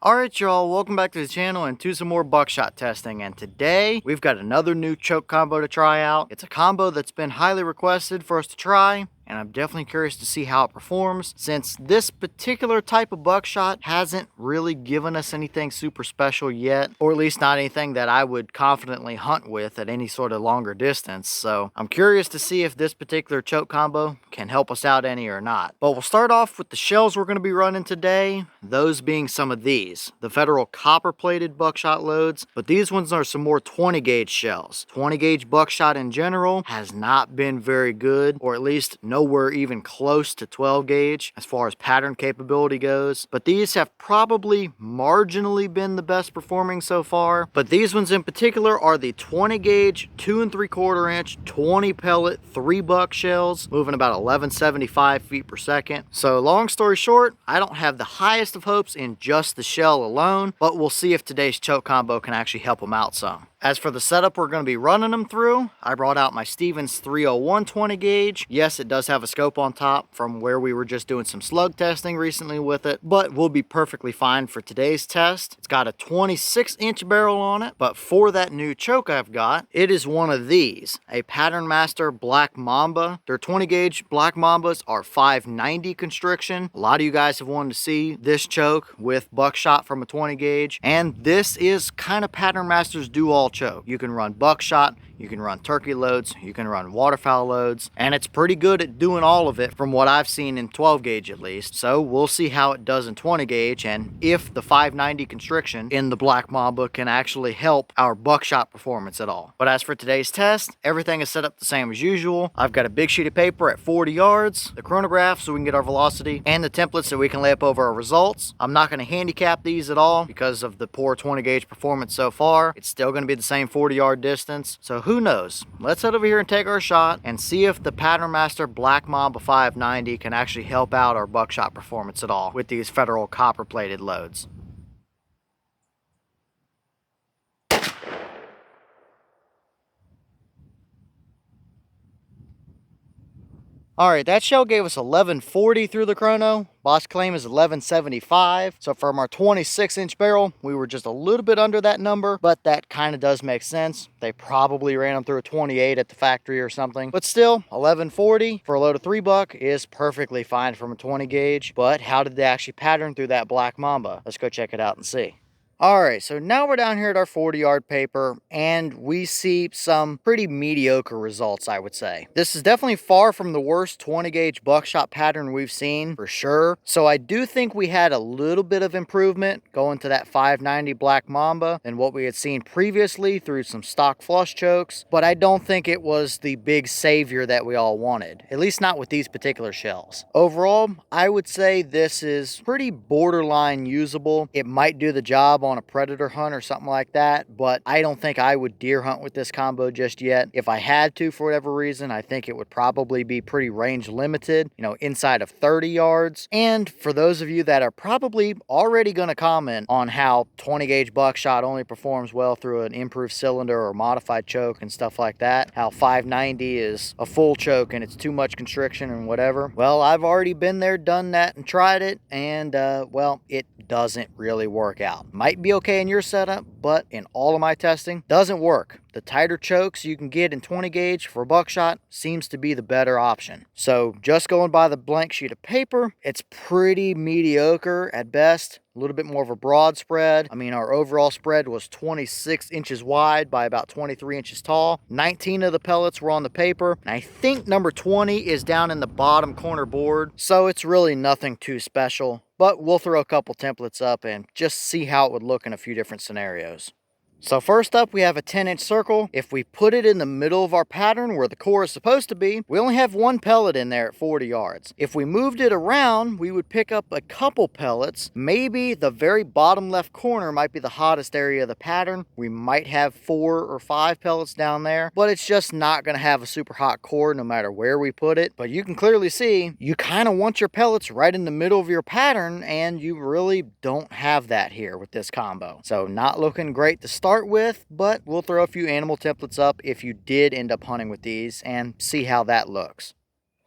Alright y'all, welcome back to the channel and to some more buckshot testing, and today we've got another new choke combo to try out. It's a combo that's been highly requested for us to try, and I'm definitely curious to see how it performs, since this particular type of buckshot hasn't really given us anything super special yet, or at least not anything that I would confidently hunt with at any sort of longer distance. So I'm curious to see if this particular choke combo can help us out any or not. But we'll start off with the shells we're going to be running today, those being some of these, the Federal copper plated buckshot loads, but these ones are some more 20 gauge shells. 20 gauge buckshot in general has not been very good, or at least nowhere even close to 12 gauge as far as pattern capability goes, but these have probably marginally been the best performing so far. But these ones in particular are the 20 gauge 2 3/4 inch 20 pellet 3 buck shells, moving about 1175 feet per second. So long story short, I don't have the highest of hopes in just the shell alone, but we'll see if today's choke combo can actually help them out some. As for the setup we're going to be running them through, I brought out my Stevens 301 20 gauge. Yes, it does have a scope on top from where we were just doing some slug testing recently with it, but we'll be perfectly fine for today's test. It's got a 26-inch barrel on it, but for that new choke I've got, it is one of these, a Patternmaster Black Mamba. Their 20 gauge Black Mambas are 590 constriction. A lot of you guys have wanted to see this choke with buckshot from a 20 gauge, and this is kind of Patternmaster's do-all choke. You can run buckshot, you can run turkey loads, you can run waterfowl loads, and it's pretty good at doing all of it from what I've seen in 12 gauge at least. So we'll see how it does in 20 gauge and if the 590 constriction in the Black Mamba can actually help our buckshot performance at all. But as for today's test, everything is set up the same as usual. I've got a big sheet of paper at 40 yards, the chronograph so we can get our velocity, and the template so we can lay up over our results. I'm not going to handicap these at all because of the poor 20 gauge performance so far. It's still going to be the same 40-yard distance, so who knows? Let's head over here and take our shot and see if the Patternmaster Black Mamba 590 can actually help out our buckshot performance at all with these Federal copper plated loads. Alright, that shell gave us 1140 through the chrono. Boss claim is 1175. So from our 26-inch barrel, we were just a little bit under that number, but that kind of does make sense. They probably ran them through a 28 at the factory or something. But still, 1140 for a load of 3 buck is perfectly fine from a 20 gauge. But how did they actually pattern through that Black Mamba? Let's go check it out and see. Alright, so now we're down here at our 40-yard paper, and we see some pretty mediocre results, I would say. This is definitely far from the worst 20-gauge buckshot pattern we've seen, for sure. So I do think we had a little bit of improvement going to that 590 Black Mamba than what we had seen previously through some stock flush chokes, but I don't think it was the big savior that we all wanted, at least not with these particular shells. Overall, I would say this is pretty borderline usable. It might do the job on a predator hunt or something like that, but I don't think I would deer hunt with this combo just yet. If I had to for whatever reason, I think it would probably be pretty range limited, you know, inside of 30 yards. And for those of you that are probably already going to comment on how 20 gauge buckshot only performs well through an improved cylinder or modified choke and stuff like that, how 590 is a full choke and it's too much constriction and whatever, well, I've already been there, done that, and tried it, and well, it doesn't really work out. Might be okay in your setup, but in all of my testing, doesn't work. The tighter chokes you can get in 20 gauge for buckshot seems to be the better option. So just going by the blank sheet of paper, it's pretty mediocre at best. A little bit more of a broad spread. I mean, our overall spread was 26 inches wide by about 23 inches tall. 19 of the pellets were on the paper, and I think number 20 is down in the bottom corner board, so it's really nothing too special. But we'll throw a couple templates up and just see how it would look in a few different scenarios. So first up, we have a 10-inch circle. If we put it in the middle of our pattern where the core is supposed to be, we only have one pellet in there at 40 yards. If we moved it around, we would pick up a couple pellets. Maybe the very bottom left corner might be the hottest area of the pattern. We might have 4 or 5 pellets down there, but it's just not going to have a super hot core no matter where we put it. But you can clearly see you kind of want your pellets right in the middle of your pattern, and you really don't have that here with this combo. So not looking great to start with, but we'll throw a few animal templates up if you did end up hunting with these and see how that looks.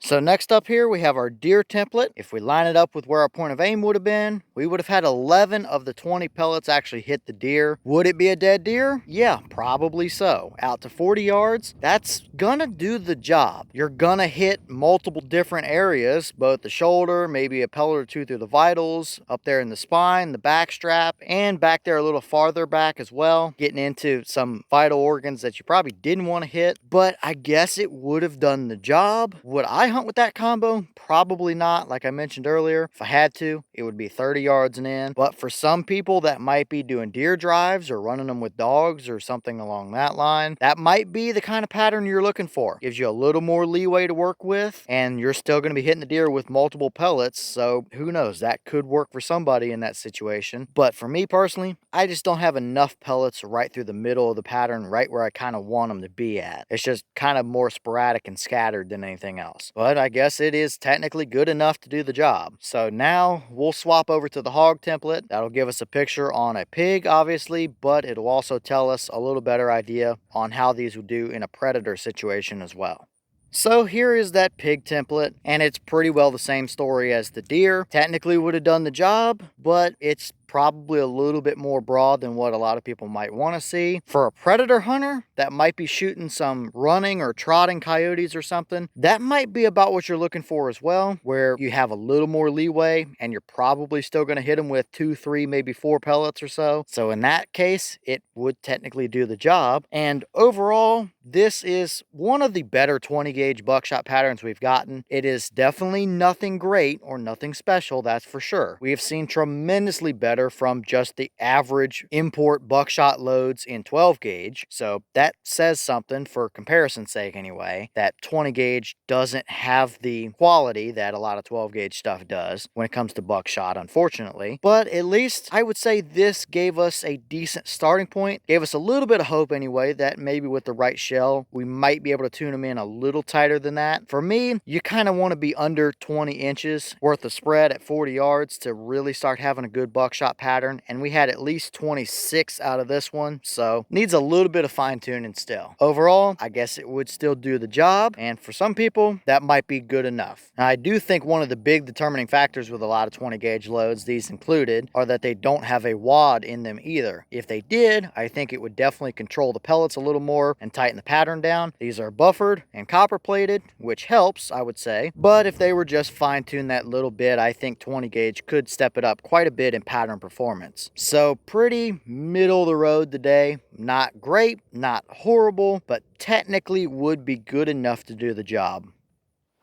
So next up here, we have our deer template. If we line it up with where our point of aim would have been, we would have had 11 of the 20 pellets actually hit the deer. Would it be a dead deer? Yeah, probably so. Out to 40 yards, that's gonna do the job. You're gonna hit multiple different areas, both the shoulder, maybe a pellet or two through the vitals, up there in the spine, the back strap, and back there a little farther back as well, getting into some vital organs that you probably didn't want to hit. But I guess it would have done the job. Would I hunt with that combo? Probably not. Like I mentioned earlier, if I had to, it would be 30 yards and in. But for some people that might be doing deer drives or running them with dogs or something along that line, that might be the kind of pattern you're looking for. Gives you a little more leeway to work with, and you're still going to be hitting the deer with multiple pellets. So who knows, that could work for somebody in that situation. But for me personally, I just don't have enough pellets right through the middle of the pattern, right where I kind of want them to be at. It's just kind of more sporadic and scattered than anything else. But I guess it is technically good enough to do the job. So now we'll swap over to the hog template. That'll give us a picture on a pig, obviously, but it'll also tell us a little better idea on how these would do in a predator situation as well. So here is that pig template, and it's pretty well the same story as the deer. Technically would have done the job, but it's probably a little bit more broad than what a lot of people might want to see. For a predator hunter that might be shooting some running or trotting coyotes or something, that might be about what you're looking for as well, where you have a little more leeway and you're probably still going to hit them with 2, 3, maybe 4 pellets or so. So in that case, it would technically do the job. And overall, this is one of the better 20 gauge buckshot patterns we've gotten. It is definitely nothing great or nothing special, that's for sure. We have seen tremendously better from just the average import buckshot loads in 12 gauge. So that says something for comparison's sake anyway, that 20 gauge doesn't have the quality that a lot of 12 gauge stuff does when it comes to buckshot, unfortunately. But at least I would say this gave us a decent starting point, gave us a little bit of hope anyway, that maybe with the right shell, we might be able to tune them in a little tighter than that. For me, you kind of want to be under 20 inches worth of spread at 40 yards to really start having a good buckshot pattern, and we had at least 26 out of this one, so needs a little bit of fine-tuning still. Overall, I guess it would still do the job, and for some people that might be good enough. Now, I do think one of the big determining factors with a lot of 20 gauge loads, these included, are that they don't have a wad in them either. If they did, I think it would definitely control the pellets a little more and tighten the pattern down. These are buffered and copper plated, which helps, I would say, but if they were just fine-tuned that little bit, I think 20 gauge could step it up quite a bit in pattern performance. So pretty middle of the road today. Not great, not horrible, but technically would be good enough to do the job.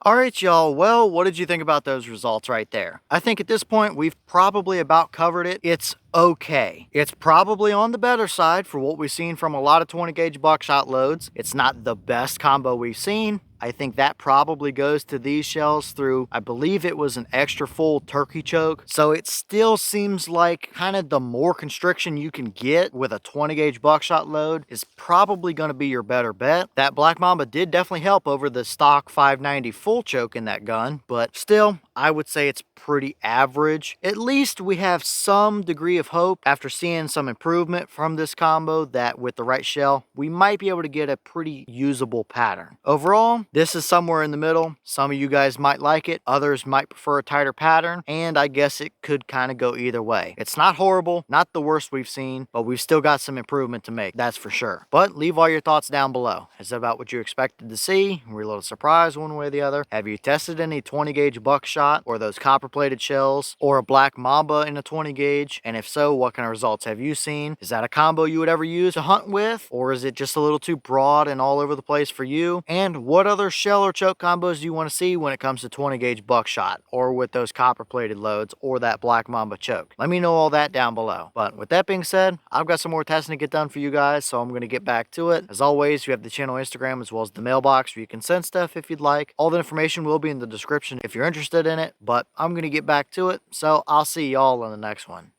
All right, y'all. Well, what did you think about those results right there? I think at this point, we've probably about covered it. It's okay. It's probably on the better side for what we've seen from a lot of 20 gauge buckshot loads. It's not the best combo we've seen. I think that probably goes to these shells through, I believe it was an extra full turkey choke. So it still seems like kind of the more constriction you can get with a 20 gauge buckshot load is probably going to be your better bet. That Black Mamba did definitely help over the stock 590 full choke in that gun, but still, I would say it's pretty average. At least we have some degree of hope after seeing some improvement from this combo that with the right shell, we might be able to get a pretty usable pattern. Overall, this is somewhere in the middle. Some of you guys might like it, others might prefer a tighter pattern, and I guess it could kind of go either way. It's not horrible, not the worst we've seen, but we've still got some improvement to make, that's for sure. But leave all your thoughts down below. Is that about what you expected to see? Were you a little surprised one way or the other? Have you tested any 20 gauge buckshot or those copper plated shells or a Black Mamba in a 20 gauge? And if so, what kind of results have you seen? Is that a combo you would ever use to hunt with? Or is it just a little too broad and all over the place for you? And what other shell or choke combos do you want to see when it comes to 20 gauge buckshot or with those copper plated loads or that Black Mamba choke? Let me know all that down below. But with that being said, I've got some more testing to get done for you guys, so I'm going to get back to it. As always, you have the channel Instagram as well as the mailbox where you can send stuff if you'd like. All the information will be in the description if you're interested in it, but I'm going to get back to it, so I'll see y'all in the next one.